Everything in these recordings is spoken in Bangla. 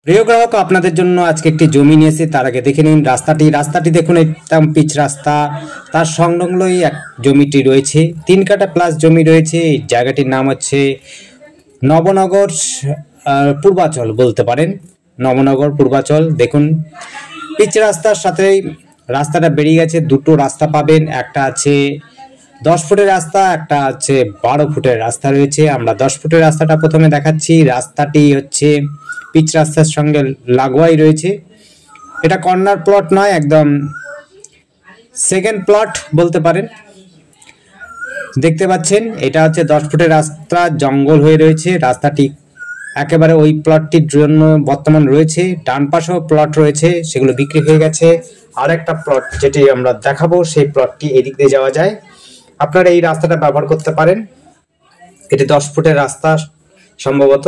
প্রিয় গ্রাহক, আপনাদের জন্য আজকে একটি জমি নিয়েছি। তার আগে দেখে নিন রাস্তাটি দেখুন, একদম পিচ রাস্তা। তার সংলগ্নই এক জমিটি রয়েছে, 3 কাঠা প্লাস জমি রয়েছে। এই জায়গাটির নাম হচ্ছে নবনগর পূর্বাচল বলতে পারেন। নবনগর পূর্বাচল দেখুন, পিচ রাস্তার সাথেই রাস্তাটা বেরিয়ে গেছে। দুটো রাস্তা পাবেন, একটা আছে 10 ফুটের রাস্তা, একটা আছে 12 ফুটের রাস্তা রয়েছে। আমরা 10 ফুটের রাস্তাটা প্রথমে দেখাচ্ছি। রাস্তাটি হচ্ছে পিচ রাস্তার সঙ্গে লাগোয়াই রয়েছে। এটা কর্নার প্লট নয়, একদম সেকেন্ড প্লট বলতে পারেন। দেখতে পাচ্ছেন এটা হচ্ছে 10 ফুটের রাস্তা, জঙ্গল হয়ে রয়েছে। রাস্তাটি একেবারে ওই প্লটটির জন্য বর্তমান রয়েছে। ডান পাশেও প্লট রয়েছে, সেগুলো বিক্রি হয়ে গেছে। আর একটা প্লট যেটি আমরা দেখাবো, সেই প্লটটি এদিক দিয়ে যাওয়া যায়। আপনারা এই রাস্তাটা ব্যবহার করতে পারেন। এটি 10 ফুটের রাস্তা সম্ভবত।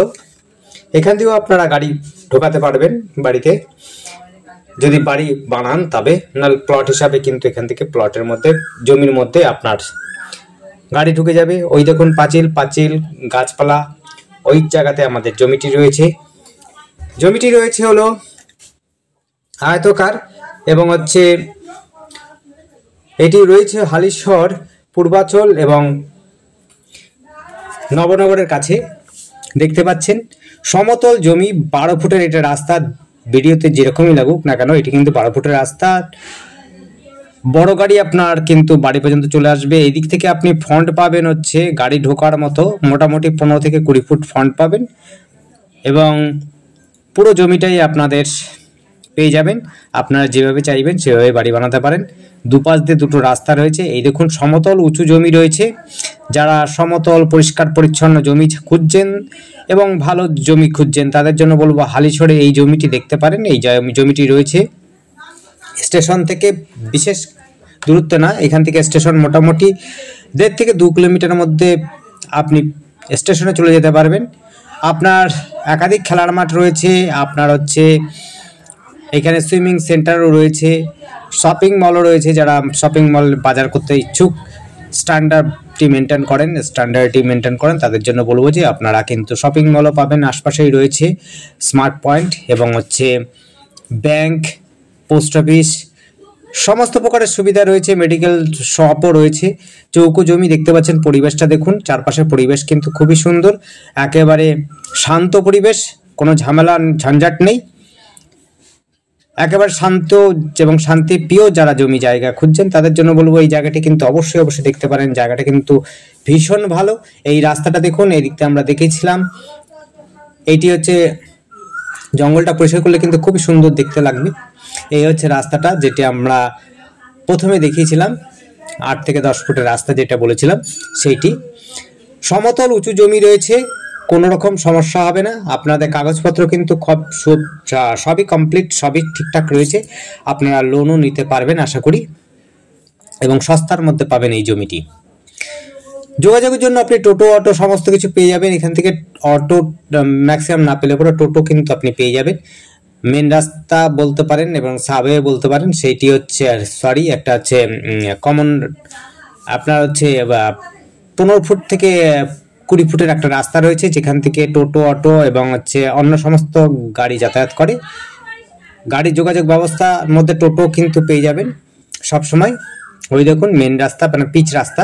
এখান দিয়েও আপনারা গাড়ি ঢোকাতে পারবেন বাড়িতে, যদি বাড়ি বানান তবে। নাহলে প্লট হিসাবে কিন্তু এখান থেকে প্লটের মধ্যে, জমির মধ্যে আপনার গাড়ি ঢুকে যাবে। ওই দেখুন পাঁচিল গাছপালা, ওই জায়গাতে আমাদের জমিটি রয়েছে। জমিটি রয়েছে হলো আয়তকার এবং হচ্ছে এটি রয়েছে হালিশহর পূর্বাচল এবং নবনগরের কাছে। দেখতে পাচ্ছেন সমতল জমি, 12 ফুটের এটা রাস্তা। ভিডিওতে যেরকমই লাগুক না কেন, এটি কিন্তু 12 ফুটের রাস্তা। বড় গাড়ি আপনার কিন্তু বাড়ি পর্যন্ত চলে আসবে। এই দিক থেকে আপনি ফ্রন্ট পাবেন হচ্ছে গাড়ি ঢোকার মতো, মোটামুটি 15 থেকে 20 ফুট ফ্রন্ট পাবেন এবং পুরো জমিটাই আপনাদের পেয়ে যাবেন। আপনারা যেভাবে চাইবেন সেভাবে বাড়ি বানাতে পারেন। দুপাশ দিয়ে দুটো রাস্তা রয়েছে। এই দেখুন সমতল উঁচু জমি রয়েছে। যারা সমতল পরিষ্কার পরিচ্ছন্ন জমি খুঁজছেন এবং ভালো জমি খুঁজছেন, তাদের জন্য বলবো হালিশহরে এই জমিটি দেখতে পারেন। এই জমিটি রয়েছে স্টেশন থেকে বিশেষ দূরত্ব না। এখান থেকে স্টেশন মোটামুটি 1.5 থেকে 2 কিলোমিটারের মধ্যে আপনি স্টেশনে চলে যেতে পারবেন। আপনার একাধিক খেলার মাঠ রয়েছে। আপনার হচ্ছে এখানে সুইমিং সেন্টারও রয়েছে, শপিং মলও রয়েছে। যারা শপিং মল বাজার করতে ইচ্ছুক, স্ট্যান্ডার্ডটি মেনটেন করেন, তাদের জন্য বলবো যে আপনারা কিন্তু শপিং মলও পাবেন। আশপাশেই রয়েছে স্মার্ট পয়েন্ট এবং হচ্ছে ব্যাংক, পোস্ট অফিস, সমস্ত প্রকারের সুবিধা রয়েছে। মেডিকেল শপও রয়েছে। চৌকো জমি দেখতে পাচ্ছেন। পরিবেশটা দেখুন, চারপাশের পরিবেশ কিন্তু খুবই সুন্দর, একেবারে শান্ত পরিবেশ, কোনো ঝামেলা ঝঞ্ঝাট নেই। একেবারে শান্ত এবং শান্তিপ্রিয় যারা জমি জায়গা খুঁজছেন, তাদের জন্য বলবো এই জায়গাটি কিন্তু অবশ্যই দেখতে পারেন। জায়গাটা কিন্তু ভীষণ ভালো। এই রাস্তাটা দেখুন, এই দিকটা আমরা দেখেছিলাম। এইটি হচ্ছে জঙ্গলটা পরিষ্কার করলে কিন্তু খুবই সুন্দর দেখতে লাগবে। এই হচ্ছে রাস্তাটা যেটি আমরা প্রথমে দেখিয়েছিলাম, 8 থেকে 10 ফুটের রাস্তা যেটা বলেছিলাম সেইটি। সমতল উঁচু জমি রয়েছে, কোনো রকম সমস্যা হবে না। আপনাদের কাগজপত্র কিন্তু সবই কমপ্লিট, সবই ঠিকঠাক রয়েছে। আপনারা লোনও নিতে পারবেন আশা করি, এবং সস্তার মধ্যে পাবেন এই জমিটি। যোগাযোগের জন্য আপনি টোটো, অটো সমস্ত কিছু পেয়ে যাবেন এখান থেকে। অটো ম্যাক্সিমাম না পেলে পরে টোটো কিন্তু আপনি পেয়ে যাবেন। মেন রাস্তা বলতে পারেন এবং সাবওয়ে বলতে পারেন। সেইটি হচ্ছে একটা হচ্ছে কমন, আপনার হচ্ছে 15 ফুট থেকে 20 ফুটের একটা রাস্তা রয়েছে, যেখান থেকে টোটো, অটো এবং হচ্ছে অন্য সমস্ত গাড়ি যাতায়াত করে। গাড়ি যোগাযোগ ব্যবস্থার মধ্যে টোটো কিন্তু পেয়ে যাবেন সব সময়। ওই দেখুন মেন রাস্তা, মানে পিচ রাস্তা,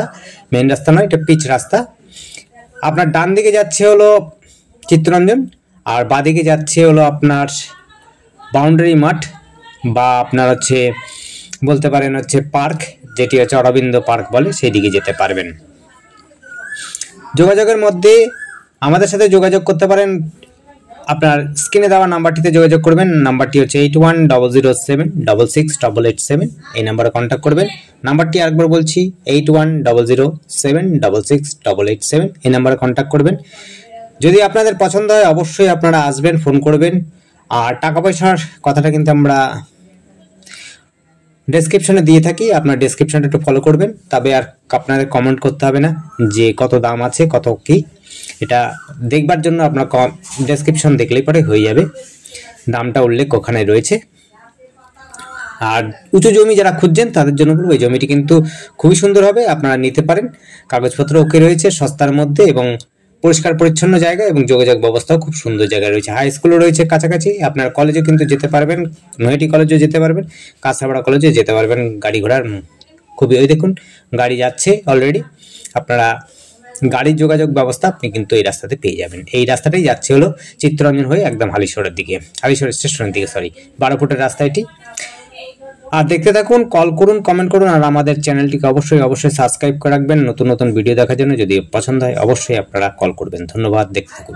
মেন রাস্তা নয়, এটা পিচ রাস্তা। আপনার ডান দিকে যাচ্ছে হলো চিত্তরঞ্জন, আর বাঁদিকে যাচ্ছে হলো আপনার বাউন্ডারি মাঠ, বা আপনার হচ্ছে বলতে পারেন হচ্ছে পার্ক, যেটি হচ্ছে অরবিন্দ পার্ক বলে, সেই দিকে যেতে পারবেন। যোগাযোগের মধ্যে আমাদের সাথে যোগাযোগ করতে পারেন। আপনার স্ক্রিনে দেওয়া নাম্বারটিতে যোগাযোগ করবেন। নাম্বারটি হচ্ছে 8100766887। এই নাম্বারে কন্ট্যাক্ট করবেন। নাম্বারটি আরেকবার বলছি, 8100766887। এই নাম্বারে কন্ট্যাক্ট করবেন। যদি আপনাদের পছন্দ হয় অবশ্যই আপনারা আসবেন, ফোন করবেন। আর টাকা পয়সার কথাটা কিন্তু আমরা ডেসক্রিপশনে দিয়ে থাকি, আপনার ডেসক্রিপশনটা একটু ফলো করবেন। তবে আর আপনাদের কমেন্ট করতে হবে না যে কত দাম আছে কত কি, এটা দেখবার জন্য আপনার ডেসক্রিপশন দেখলেই পরে হয়ে যাবে, দামটা উল্লেখ ওখানে রয়েছে। আর উঁচু জমি যারা খুঁজছেন তাদের জন্য বলবো এই জমিটি কিন্তু খুবই সুন্দর হবে, আপনারা নিতে পারেন। কাগজপত্র ওকে রয়েছে, সস্তার মধ্যে এবং পরিষ্কার পরিচ্ছন্ন জায়গা এবং যোগাযোগ ব্যবস্থাও খুব সুন্দর জায়গায় রয়েছে। হাই স্কুলও রয়েছে কাছাকাছি, আপনার কলেজও কিন্তু যেতে পারবেন, নৈহাটি কলেজও যেতে পারবেন, কাঁচরাপাড়া কলেজে যেতে পারবেন। গাড়ি ঘোড়ার খুবই, ওই দেখুন গাড়ি যাচ্ছে অলরেডি। আপনারা গাড়ির যোগাযোগ ব্যবস্থা আপনি কিন্তু এই রাস্তাতে পেয়ে যাবেন। এই রাস্তাটাই যাচ্ছে হলো চিত্তরঞ্জন হয়ে একদম হালিশহরের দিকে, হালিশহর স্টেশনের দিকে, 12 ফুটের রাস্তা এটি। আর দেখতে থাকুন, কল করুন, কমেন্ট করুন, আর আমাদের চ্যানেলটিকে অবশ্যই সাবস্ক্রাইব করে রাখবেন নতুন নতুন ভিডিও দেখার জন্য। যদি পছন্দ হয় অবশ্যই আপনারা কল করবেন। ধন্যবাদ, দেখতে থাকুন।